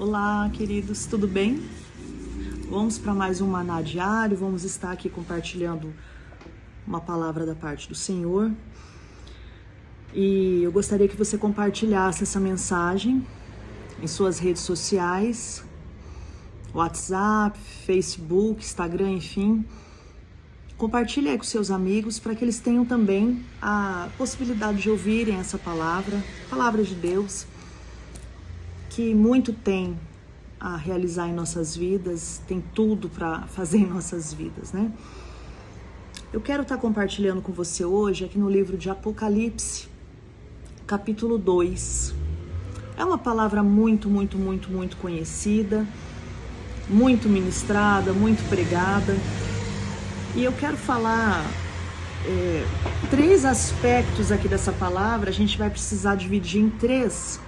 Olá, queridos, tudo bem? Vamos para mais um Maná Diário, vamos estar aqui compartilhando uma palavra da parte do Senhor. E eu gostaria que você compartilhasse essa mensagem em suas redes sociais, WhatsApp, Facebook, Instagram, enfim. Compartilhe aí com seus amigos para que eles tenham também a possibilidade de ouvirem essa palavra de Deus, que muito tem a realizar em nossas vidas, tem tudo para fazer em nossas vidas, né? Eu quero estar compartilhando com você hoje aqui no livro de Apocalipse, capítulo 2. É uma palavra muito conhecida, muito ministrada, muito pregada. E eu quero falar três aspectos aqui dessa palavra. A gente vai precisar dividir em três.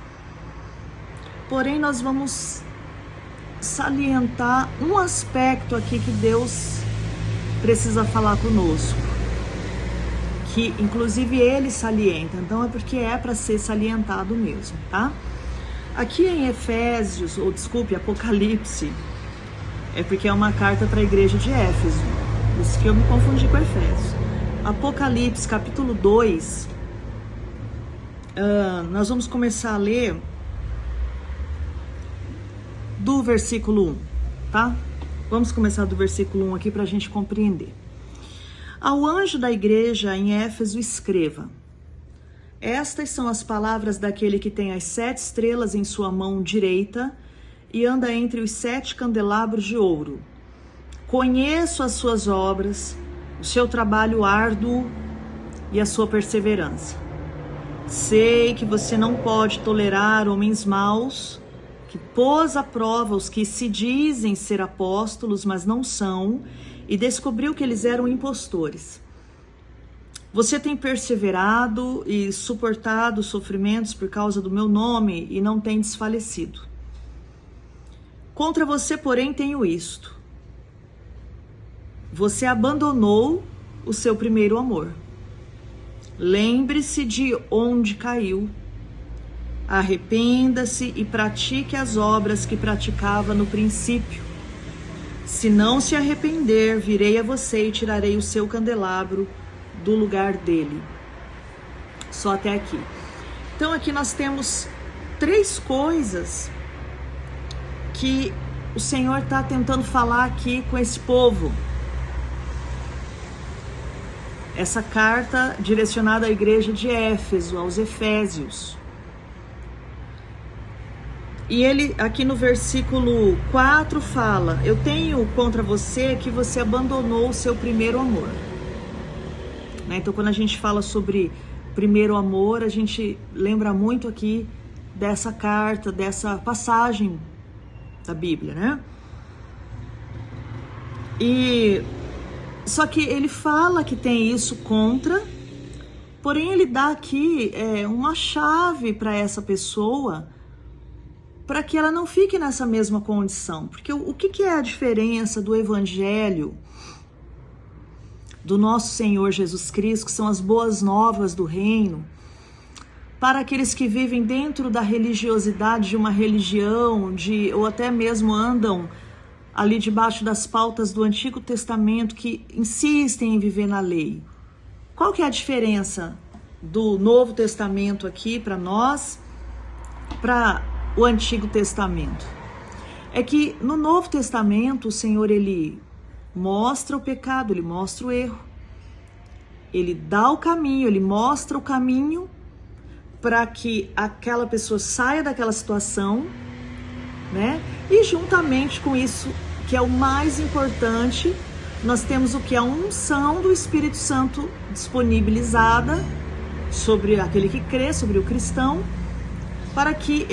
Porém, nós vamos salientar um aspecto aqui que Deus precisa falar conosco, que inclusive Ele salienta, então é porque é para ser salientado mesmo, tá? Aqui em Apocalipse, é porque é uma carta para a igreja de Éfeso, por isso que eu me confundi com Efésios. Apocalipse, capítulo 2, nós vamos começar a ler do versículo 1, tá? Vamos começar do versículo 1 aqui para a gente compreender. Ao anjo da igreja em Éfeso escreva: estas são as palavras daquele que tem as 7 estrelas em sua mão direita e anda entre os 7 candelabros de ouro. Conheço as suas obras, o seu trabalho árduo e a sua perseverança. Sei que você não pode tolerar homens maus, que pôs à prova os que se dizem ser apóstolos, mas não são, e descobriu que eles eram impostores. Você tem perseverado e suportado sofrimentos por causa do meu nome e não tem desfalecido. Contra você, porém, tenho isto: você abandonou o seu primeiro amor. Lembre-se de onde caiu. Arrependa-se e pratique as obras que praticava no princípio. Se não se arrepender, virei a você e tirarei o seu candelabro do lugar dele. Só até aqui. Então aqui nós temos 3 coisas que o Senhor está tentando falar aqui com esse povo. Essa carta direcionada à igreja de Éfeso, aos Efésios. E ele, aqui no versículo 4, fala: eu tenho contra você que você abandonou o seu primeiro amor. Né? Então, quando a gente fala sobre primeiro amor, a gente lembra muito aqui dessa carta, dessa passagem da Bíblia, né? Só que ele fala que tem isso contra, porém ele dá aqui uma chave para essa pessoa, para que ela não fique nessa mesma condição. Porque o que é a diferença do Evangelho do nosso Senhor Jesus Cristo, que são as boas novas do reino, para aqueles que vivem dentro da religiosidade de uma religião, ou até mesmo andam ali debaixo das pautas do Antigo Testamento, que insistem em viver na lei? Qual que é a diferença do Novo Testamento aqui para nós, para o Antigo Testamento? É que no Novo Testamento o Senhor, ele mostra o pecado, ele mostra o erro, ele dá o caminho, ele mostra o caminho para que aquela pessoa saia daquela situação, né? E juntamente com isso, que é o mais importante, nós temos o que? A unção do Espírito Santo disponibilizada sobre aquele que crê, sobre o cristão, para que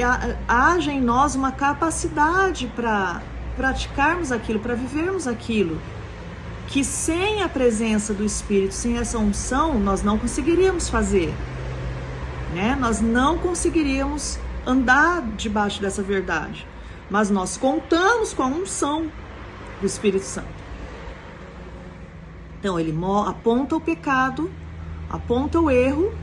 haja em nós uma capacidade para praticarmos aquilo, para vivermos aquilo, que sem a presença do Espírito, sem essa unção, nós não conseguiríamos fazer, né? Nós não conseguiríamos andar debaixo dessa verdade, mas nós contamos com a unção do Espírito Santo. Então ele aponta o pecado, aponta o erro,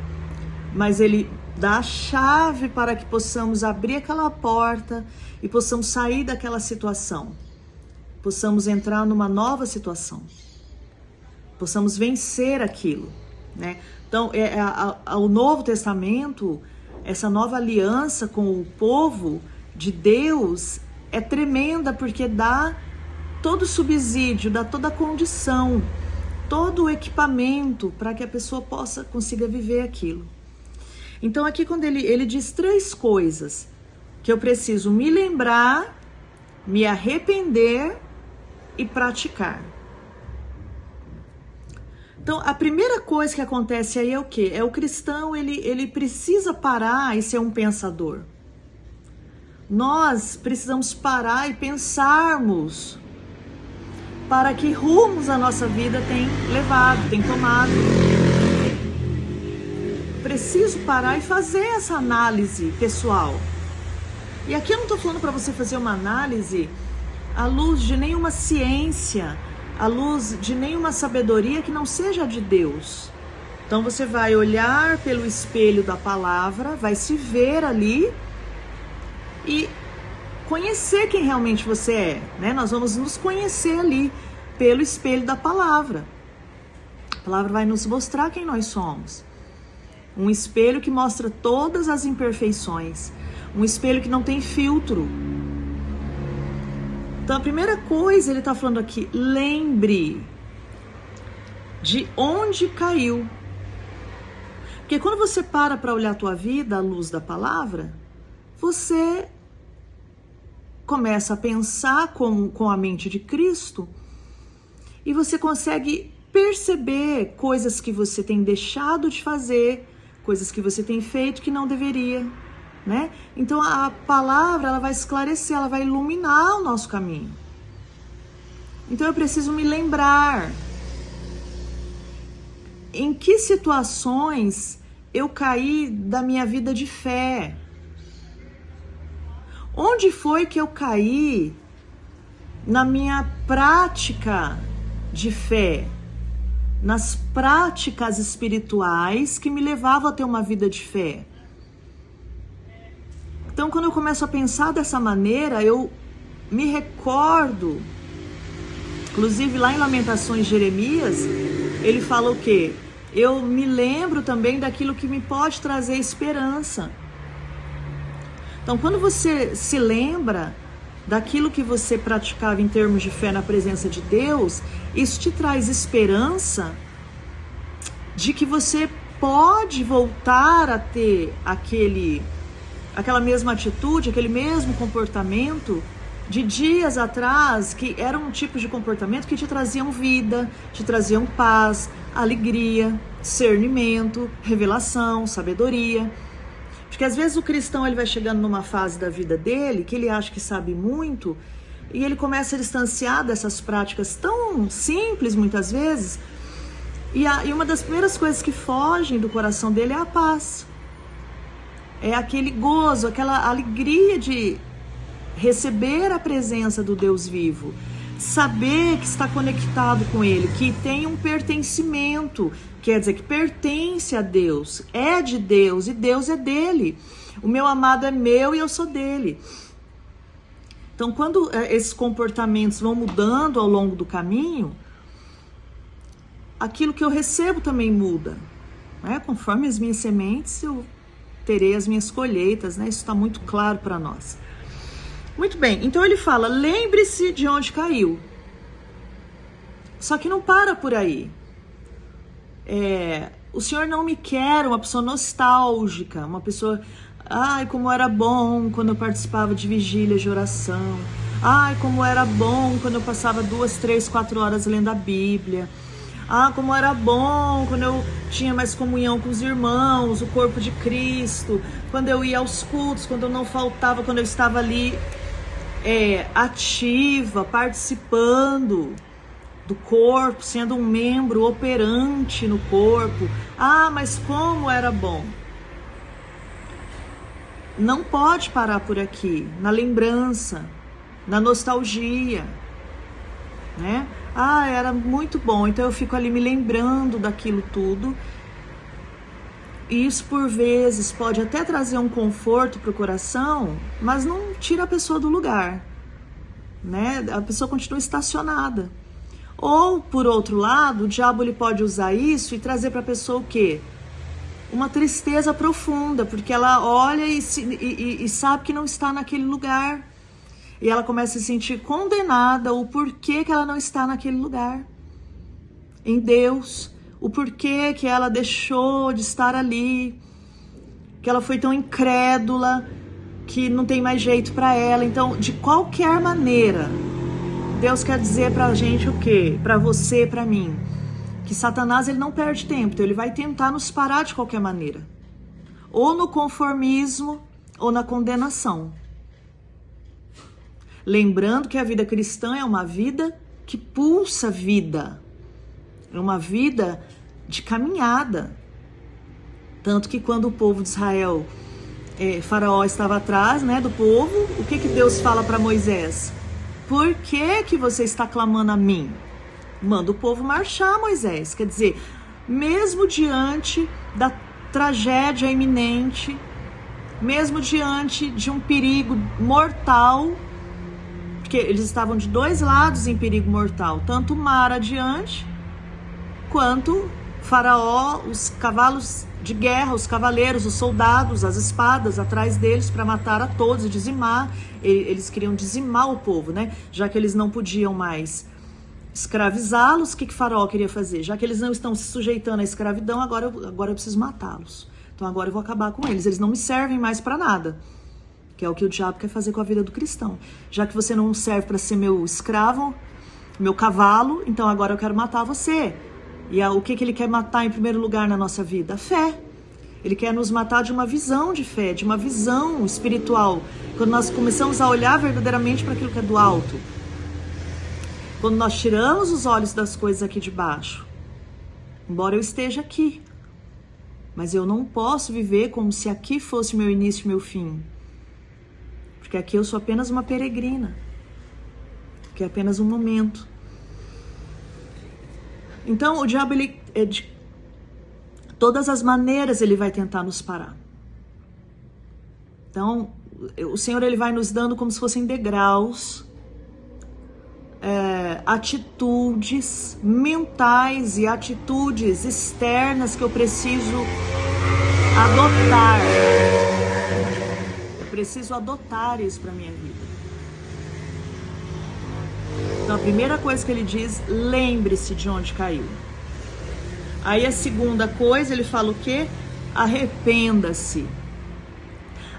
mas ele dá a chave para que possamos abrir aquela porta e possamos sair daquela situação. Possamos entrar numa nova situação. Possamos vencer aquilo, né? Então, o Novo Testamento, essa nova aliança com o povo de Deus é tremenda, porque dá todo o subsídio, dá toda a condição, todo o equipamento para que a pessoa consiga viver aquilo. Então aqui quando ele diz 3 coisas que eu preciso me lembrar, me arrepender e praticar. Então a primeira coisa que acontece aí é o quê? É o cristão, ele precisa parar e ser um pensador. Nós precisamos parar e pensarmos para que rumos a nossa vida tem levado, tem tomado. Preciso parar e fazer essa análise pessoal. E aqui eu não estou falando para você fazer uma análise à luz de nenhuma ciência, à luz de nenhuma sabedoria que não seja de Deus. Então você vai olhar pelo espelho da palavra, vai se ver ali e conhecer quem realmente você é, né? Nós vamos nos conhecer ali pelo espelho da palavra. A palavra vai nos mostrar quem nós somos. Um espelho que mostra todas as imperfeições. Um espelho que não tem filtro. Então a primeira coisa, ele está falando aqui, lembre de onde caiu. Porque quando você para olhar a tua vida à luz da palavra, você começa a pensar com a mente de Cristo e você consegue perceber coisas que você tem deixado de fazer, coisas que você tem feito que não deveria, né? Então a palavra, ela vai esclarecer, ela vai iluminar o nosso caminho. Então eu preciso me lembrar em que situações eu caí da minha vida de fé. Onde foi que eu caí na minha prática de fé, nas práticas espirituais que me levavam a ter uma vida de fé? Então, quando eu começo a pensar dessa maneira, eu me recordo, inclusive lá em Lamentações de Jeremias, ele fala o quê? Eu me lembro também daquilo que me pode trazer esperança. Então, quando você se lembra daquilo que você praticava em termos de fé na presença de Deus, isso te traz esperança de que você pode voltar a ter aquela mesma atitude, aquele mesmo comportamento de dias atrás, que era um tipo de comportamento que te traziam vida, te traziam paz, alegria, discernimento, revelação, sabedoria. Porque às vezes o cristão, ele vai chegando numa fase da vida dele que ele acha que sabe muito e ele começa a distanciar dessas práticas tão simples muitas vezes, e uma das primeiras coisas que fogem do coração dele é a paz, é aquele gozo, aquela alegria de receber a presença do Deus vivo, saber que está conectado com Ele, que tem um pertencimento, quer dizer que pertence a Deus, é de Deus e Deus é dele. O meu amado é meu e eu sou dele. Então, quando esses comportamentos vão mudando ao longo do caminho, aquilo que eu recebo também muda, né? Conforme as minhas sementes, eu terei as minhas colheitas, né? Isso está muito claro para nós. Muito bem, então ele fala, lembre-se de onde caiu. Só que não para por aí. O Senhor não me quer uma pessoa nostálgica, uma pessoa, ai, como era bom quando eu participava de vigília de oração. Ai, como era bom quando eu passava 2, 3, 4 horas lendo a Bíblia. Ah, como era bom quando eu tinha mais comunhão com os irmãos, o corpo de Cristo, quando eu ia aos cultos, quando eu não faltava, quando eu estava ali ativa, participando do corpo, sendo um membro operante no corpo. Ah, mas como era bom. Não pode parar por aqui, na lembrança, na nostalgia, né? Ah, era muito bom, então eu fico ali me lembrando daquilo tudo. E isso, por vezes, pode até trazer um conforto para o coração, mas não tira a pessoa do lugar, né? A pessoa continua estacionada. Ou, por outro lado, o diabo ele pode usar isso e trazer para a pessoa o quê? Uma tristeza profunda, porque ela olha e sabe que não está naquele lugar. E ela começa a se sentir condenada o porquê que ela não está naquele lugar. Em Deus, o porquê que ela deixou de estar ali, que ela foi tão incrédula, que não tem mais jeito para ela. Então, de qualquer maneira, Deus quer dizer pra gente o quê? Pra você, pra mim, que Satanás ele não perde tempo, então ele vai tentar nos parar de qualquer maneira. Ou no conformismo, ou na condenação. Lembrando que a vida cristã é uma vida que pulsa vida. É uma vida de caminhada. Tanto que quando o povo de Israel, Faraó estava atrás, né, do povo, o que Deus fala para Moisés? Por que você está clamando a mim? Manda o povo marchar, Moisés. Quer dizer, mesmo diante da tragédia iminente, mesmo diante de um perigo mortal, porque eles estavam de dois lados em perigo mortal, tanto o mar adiante, quanto Faraó, os cavalos de guerra, os cavaleiros, os soldados, as espadas atrás deles para matar a todos e dizimar. Eles queriam dizimar o povo, né? Já que eles não podiam mais escravizá-los, o que Faraó queria fazer? Já que eles não estão se sujeitando à escravidão, agora eu preciso matá-los. Então agora eu vou acabar com eles. Eles não me servem mais para nada. Que é o que o diabo quer fazer com a vida do cristão. Já que você não serve para ser meu escravo, meu cavalo, então agora eu quero matar você. E o que ele quer matar em primeiro lugar na nossa vida? A fé. Ele quer nos matar de uma visão de fé, de uma visão espiritual. Quando nós começamos a olhar verdadeiramente para aquilo que é do alto. Quando nós tiramos os olhos das coisas aqui de baixo. Embora eu esteja aqui. Mas eu não posso viver como se aqui fosse o meu início e meu fim. Porque aqui eu sou apenas uma peregrina. Que é apenas um momento. Então, o diabo, ele, de todas as maneiras, ele vai tentar nos parar. Então, o Senhor, ele vai nos dando como se fossem degraus, atitudes mentais e atitudes externas que eu preciso adotar. Eu preciso adotar isso para minha vida. Então, a primeira coisa que ele diz, lembre-se de onde caiu. Aí a segunda coisa, ele fala o quê? Arrependa-se.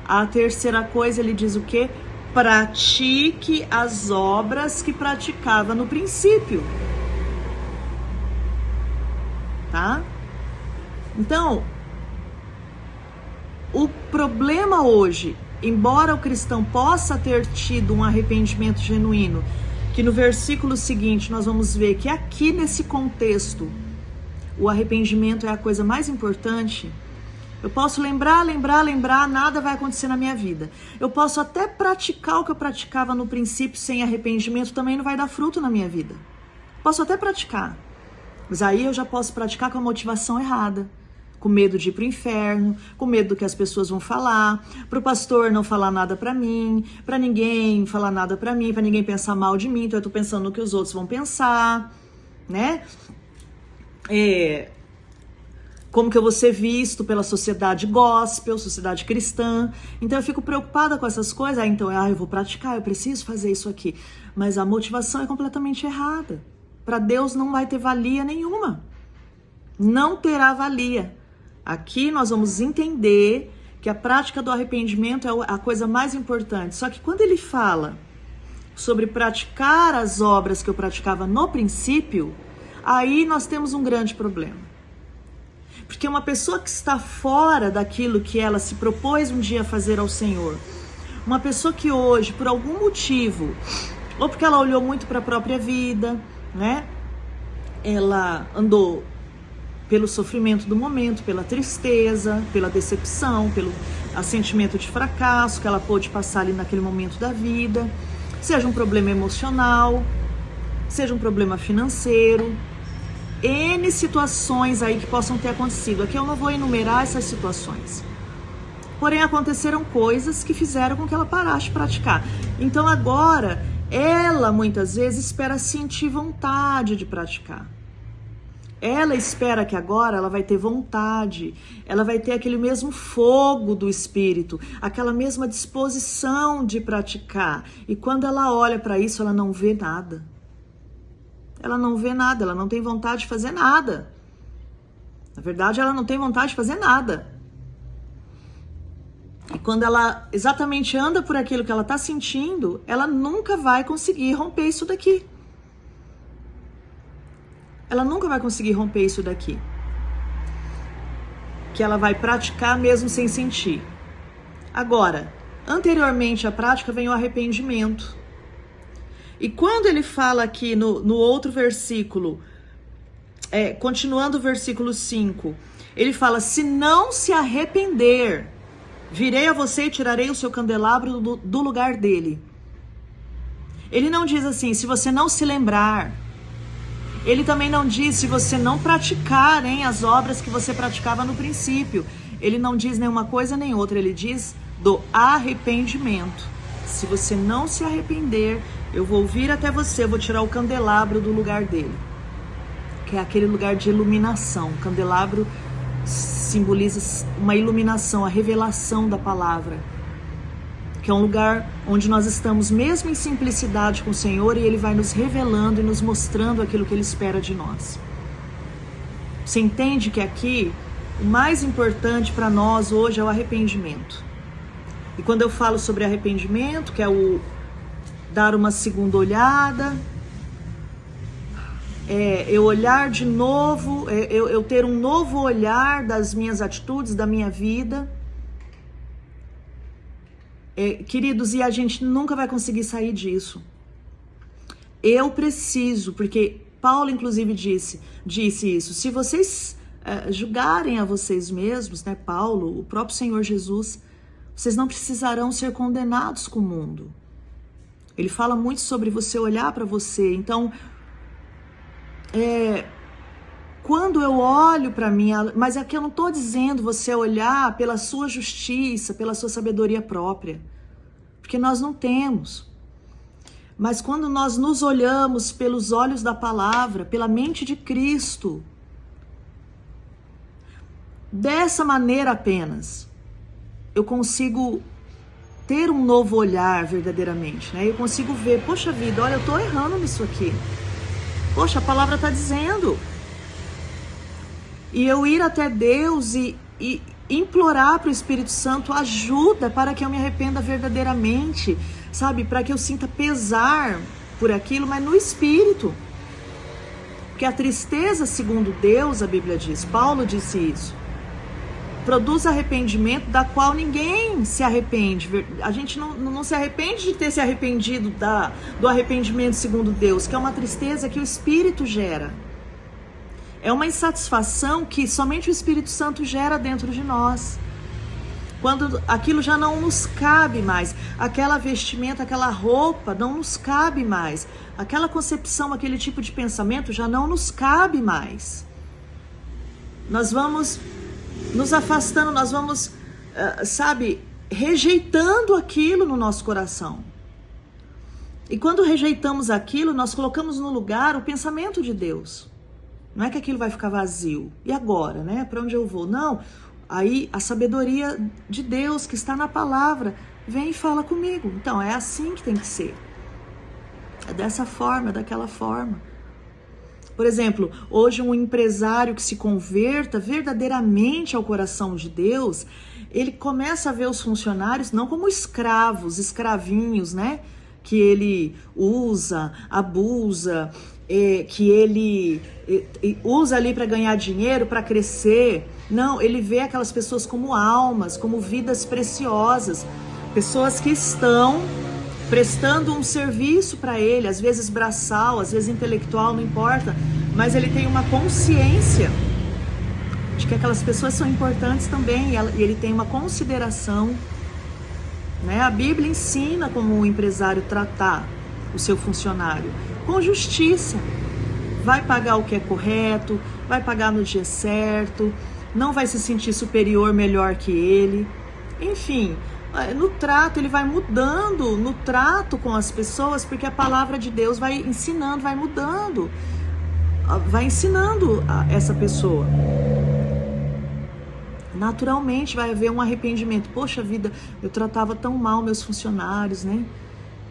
A terceira coisa, ele diz o quê? Pratique as obras que praticava no princípio. Tá? Então, o problema hoje, embora o cristão possa ter tido um arrependimento genuíno, que no versículo seguinte nós vamos ver que aqui nesse contexto o arrependimento é a coisa mais importante. Eu posso lembrar, nada vai acontecer na minha vida. Eu posso até praticar o que eu praticava no princípio sem arrependimento, também não vai dar fruto na minha vida. Posso até praticar, mas aí eu já posso praticar com a motivação errada. Com medo de ir pro inferno, com medo do que as pessoas vão falar, pro pastor não falar nada pra mim, pra ninguém falar nada pra mim, pra ninguém pensar mal de mim, então eu tô pensando no que os outros vão pensar, né? Como que eu vou ser visto pela sociedade gospel, sociedade cristã. Então eu fico preocupada com essas coisas. Então eu vou praticar, eu preciso fazer isso aqui. Mas a motivação é completamente errada. Para Deus não vai ter valia nenhuma. Não terá valia. Aqui nós vamos entender que a prática do arrependimento é a coisa mais importante. Só que quando ele fala sobre praticar as obras que eu praticava no princípio, aí nós temos um grande problema. Porque uma pessoa que está fora daquilo que ela se propôs um dia a fazer ao Senhor, uma pessoa que hoje, por algum motivo, ou porque ela olhou muito para a própria vida, né? Ela andou pelo sofrimento do momento, pela tristeza, pela decepção, pelo sentimento de fracasso que ela pôde passar ali naquele momento da vida, seja um problema emocional, seja um problema financeiro, N situações aí que possam ter acontecido. Aqui eu não vou enumerar essas situações. Porém, aconteceram coisas que fizeram com que ela parasse de praticar. Então agora, ela muitas vezes espera sentir vontade de praticar. Ela espera que agora ela vai ter vontade, ela vai ter aquele mesmo fogo do espírito, aquela mesma disposição de praticar. E quando ela olha para isso, ela não vê nada. Ela não vê nada, ela não tem vontade de fazer nada. Na verdade, ela não tem vontade de fazer nada. E quando ela exatamente anda por aquilo que ela está sentindo, ela nunca vai conseguir romper isso daqui. Ela nunca vai conseguir romper isso daqui. Que ela vai praticar mesmo sem sentir. Agora, anteriormente à prática vem o arrependimento. E quando ele fala aqui no outro versículo, continuando o versículo 5, ele fala, se não se arrepender, virei a você e tirarei o seu candelabro do lugar dele. Ele não diz assim, se você não se lembrar. Ele também não diz se você não praticar as obras que você praticava no princípio. Ele não diz nenhuma coisa nem outra, ele diz do arrependimento. Se você não se arrepender, eu vou vir até você, eu vou tirar o candelabro do lugar dele. Que é aquele lugar de iluminação. O candelabro simboliza uma iluminação, a revelação da palavra. Que é um lugar onde nós estamos mesmo em simplicidade com o Senhor e Ele vai nos revelando e nos mostrando aquilo que Ele espera de nós. Você entende que aqui o mais importante para nós hoje é o arrependimento. E quando eu falo sobre arrependimento, que é o dar uma segunda olhada, eu olhar de novo, eu ter um novo olhar das minhas atitudes, da minha vida. Queridos, e a gente nunca vai conseguir sair disso. Eu preciso, porque Paulo inclusive disse isso, se vocês julgarem a vocês mesmos, né, Paulo, o próprio Senhor Jesus, vocês não precisarão ser condenados com o mundo. Ele fala muito sobre você olhar para você. Então, quando eu olho para mim, mas aqui eu não estou dizendo você olhar pela sua justiça, pela sua sabedoria própria, porque nós não temos. Mas quando nós nos olhamos pelos olhos da palavra, pela mente de Cristo, dessa maneira apenas, eu consigo ter um novo olhar verdadeiramente, né? Eu consigo ver, poxa vida, olha, eu estou errando nisso aqui. Poxa, a palavra está dizendo. E eu ir até Deus e implorar para o Espírito Santo ajuda para que eu me arrependa verdadeiramente, sabe? Para que eu sinta pesar por aquilo, mas no Espírito. Porque a tristeza, segundo Deus, a Bíblia diz, Paulo disse isso, produz arrependimento da qual ninguém se arrepende. A gente não se arrepende de ter se arrependido do arrependimento segundo Deus, que é uma tristeza que o Espírito gera. É uma insatisfação que somente o Espírito Santo gera dentro de nós. Quando aquilo já não nos cabe mais, aquela vestimenta, aquela roupa não nos cabe mais, aquela concepção, aquele tipo de pensamento já não nos cabe mais. Nós vamos nos afastando, nós vamos, rejeitando aquilo no nosso coração. E quando rejeitamos aquilo, nós colocamos no lugar o pensamento de Deus. Não é que aquilo vai ficar vazio. E agora, né? Para onde eu vou? Não. Aí a sabedoria de Deus que está na palavra vem e fala comigo. Então é assim que tem que ser. É dessa forma, daquela forma. Por exemplo, hoje um empresário que se converta verdadeiramente ao coração de Deus, ele começa a ver os funcionários não como escravos, escravinhos, né? Que ele usa, abusa, que ele usa ali para ganhar dinheiro, para crescer. Não, ele vê aquelas pessoas como almas, como vidas preciosas, pessoas que estão prestando um serviço para ele, às vezes braçal, às vezes intelectual, não importa, mas ele tem uma consciência de que aquelas pessoas são importantes também, e ele tem uma consideração, né? A Bíblia ensina como o empresário tratar o seu funcionário, com justiça. vai pagar o que é correto, vai pagar no dia certo, não vai se sentir superior, melhor que ele. Enfim, no trato, ele vai mudando, no trato com as pessoas, porque a palavra de Deus vai ensinando, vai mudando, vai ensinando essa pessoa. Naturalmente vai haver um arrependimento. Poxa vida, eu tratava tão mal meus funcionários, né?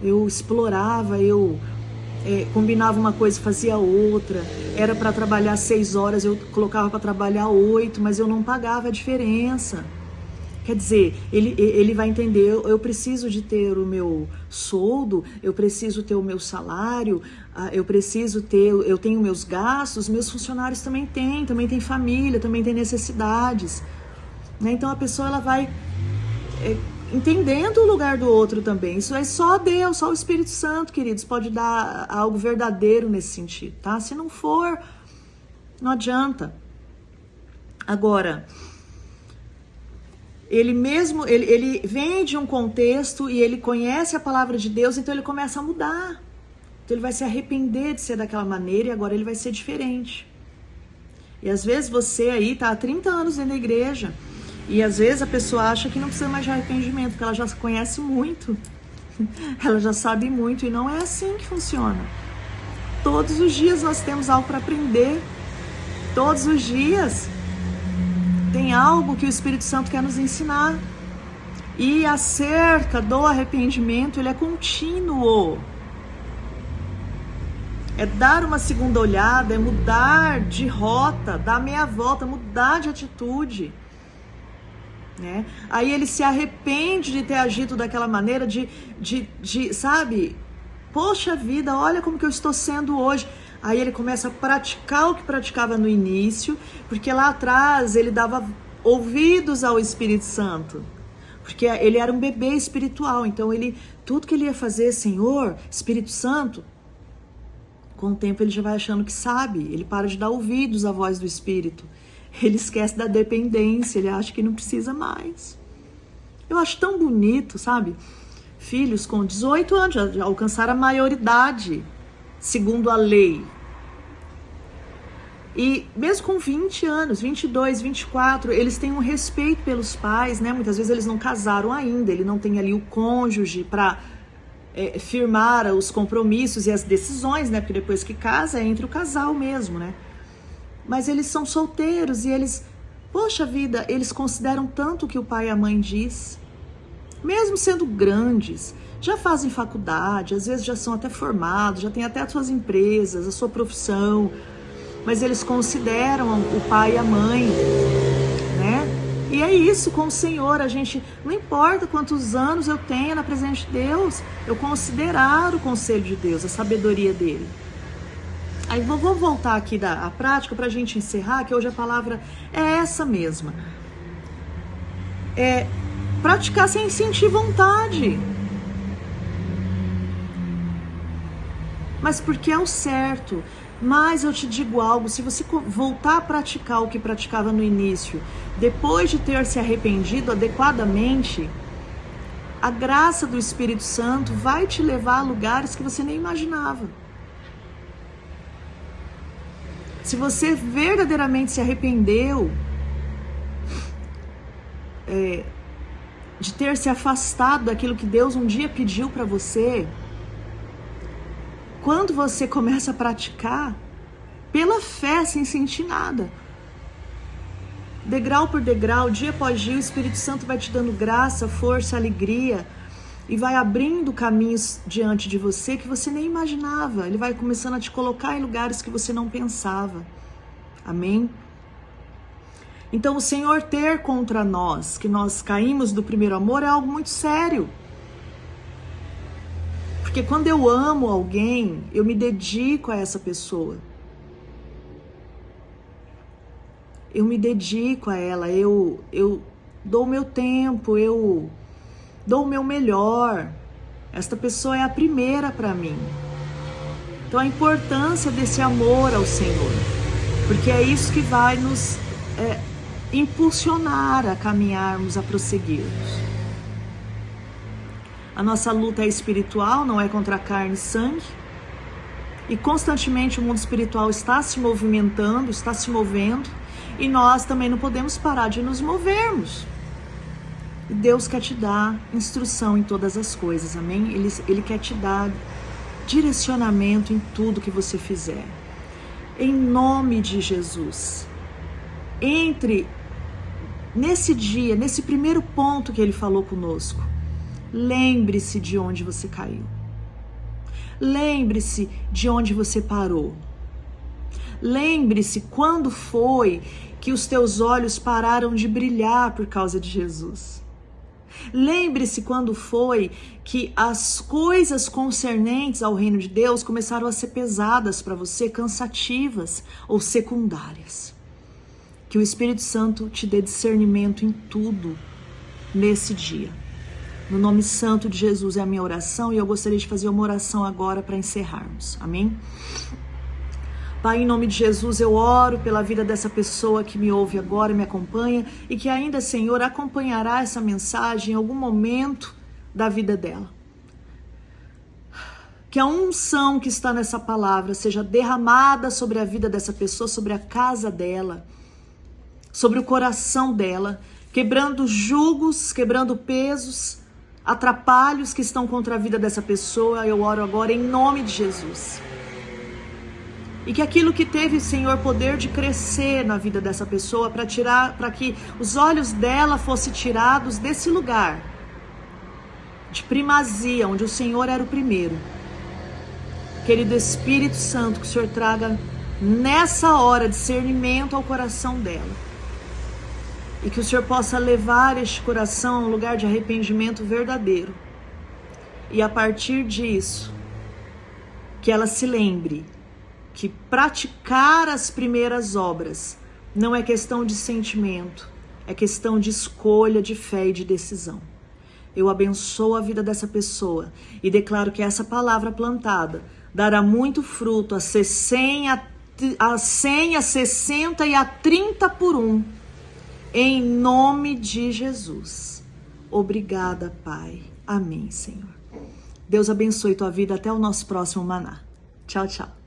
Eu explorava, eu combinava uma coisa e fazia outra. Era para trabalhar 6 horas, eu colocava para trabalhar 8, mas eu não pagava a diferença. Quer dizer, ele vai entender, eu preciso de ter o meu soldo, eu preciso ter o meu salário, eu tenho meus gastos, meus funcionários também têm família, também têm necessidades. Né? Então a pessoa ela vai entendendo o lugar do outro também. Isso é só Deus, só o Espírito Santo, queridos, pode dar algo verdadeiro nesse sentido, tá? Se não for, não adianta. Agora, ele vem de um contexto e ele conhece a palavra de Deus, então ele começa a mudar. Então ele vai se arrepender de ser daquela maneira e agora ele vai ser diferente. E às vezes você aí tá há 30 anos dentro da igreja e às vezes a pessoa acha que não precisa mais de arrependimento, porque ela já conhece muito, ela já sabe muito, e não é assim que funciona. Todos os dias nós temos algo para aprender, todos os dias tem algo que o Espírito Santo quer nos ensinar. E acerca do arrependimento, ele é contínuo. É dar uma segunda olhada, é mudar de rota, dar meia volta, mudar de atitude. Né? Aí ele se arrepende de ter agido daquela maneira, sabe? Poxa vida, olha como que eu estou sendo hoje. Aí ele começa a praticar o que praticava no início, porque lá atrás ele dava ouvidos ao Espírito Santo. Porque ele era um bebê espiritual, então tudo que ele ia fazer, Senhor, Espírito Santo, com o tempo ele já vai achando que sabe, ele para de dar ouvidos à voz do Espírito. Ele esquece da dependência, ele acha que não precisa mais. Eu acho tão bonito, sabe? Filhos com 18 anos já alcançaram a maioridade, segundo a lei. E mesmo com 20 anos, 22, 24, eles têm um respeito pelos pais, né? Muitas vezes eles não casaram ainda, ele não tem ali o cônjuge para firmar os compromissos e as decisões, né? Porque depois que casa é entre o casal mesmo, né? Mas eles são solteiros e eles, poxa vida, eles consideram tanto o que o pai e a mãe diz. Mesmo sendo grandes, já fazem faculdade, às vezes já são até formados, já têm até as suas empresas, a sua profissão, mas eles consideram o pai e a mãe, né? E é isso com o Senhor, a gente, não importa quantos anos eu tenha na presença de Deus, eu considerar o conselho de Deus, a sabedoria dele. Aí vou voltar aqui à prática para a gente encerrar, que hoje a palavra é essa mesma. Praticar sem sentir vontade. Mas porque é o certo. Mas eu te digo algo, se você voltar a praticar o que praticava no início, depois de ter se arrependido adequadamente, a graça do Espírito Santo vai te levar a lugares que você nem imaginava. Se você verdadeiramente se arrependeu de ter se afastado daquilo que Deus um dia pediu para você, quando você começa a praticar, pela fé, sem sentir nada, degrau por degrau, dia após dia, o Espírito Santo vai te dando graça, força, alegria, e vai abrindo caminhos diante de você que você nem imaginava. Ele vai começando a te colocar em lugares que você não pensava. Amém? Então, o Senhor ter contra nós, que nós caímos do primeiro amor, é algo muito sério. Porque quando eu amo alguém, eu me dedico a essa pessoa. Eu me dedico a ela, eu dou o meu tempo, eu dou o meu melhor. Esta pessoa é a primeira para mim. Então a importância desse amor ao Senhor, porque é isso que vai nos impulsionar a caminharmos, a prosseguirmos. A nossa luta é espiritual, não é contra a carne e sangue. E constantemente o mundo espiritual está se movimentando, está se movendo, e nós também não podemos parar de nos movermos. E Deus quer te dar instrução em todas as coisas, amém? Ele quer te dar direcionamento em tudo que você fizer. Em nome de Jesus. Entre nesse dia, nesse primeiro ponto que ele falou conosco, lembre-se de onde você caiu. Lembre-se de onde você parou. Lembre-se quando foi que os teus olhos pararam de brilhar por causa de Jesus. Lembre-se quando foi que as coisas concernentes ao reino de Deus começaram a ser pesadas para você, cansativas ou secundárias. Que o Espírito Santo te dê discernimento em tudo nesse dia. No nome santo de Jesus é a minha oração, e eu gostaria de fazer uma oração agora para encerrarmos. Amém? Pai, em nome de Jesus, eu oro pela vida dessa pessoa que me ouve agora, me acompanha, e que ainda, Senhor, acompanhará essa mensagem em algum momento da vida dela. Que a unção que está nessa palavra seja derramada sobre a vida dessa pessoa, sobre a casa dela, sobre o coração dela, quebrando julgos, quebrando pesos, atrapalhos que estão contra a vida dessa pessoa. Eu oro agora em nome de Jesus. E que aquilo que teve, Senhor, poder de crescer na vida dessa pessoa, para que os olhos dela fossem tirados desse lugar de primazia, onde o Senhor era o primeiro. Querido Espírito Santo, que o Senhor traga nessa hora discernimento ao coração dela. E que o Senhor possa levar este coração a um lugar de arrependimento verdadeiro. E a partir disso, que ela se lembre que praticar as primeiras obras não é questão de sentimento, é questão de escolha, de fé e de decisão. Eu abençoo a vida dessa pessoa e declaro que essa palavra plantada dará muito fruto a 100, a 60 e a 30 por 1. Em nome de Jesus. Obrigada, Pai. Amém, Senhor. Deus abençoe tua vida. Até o nosso próximo Maná. Tchau, tchau.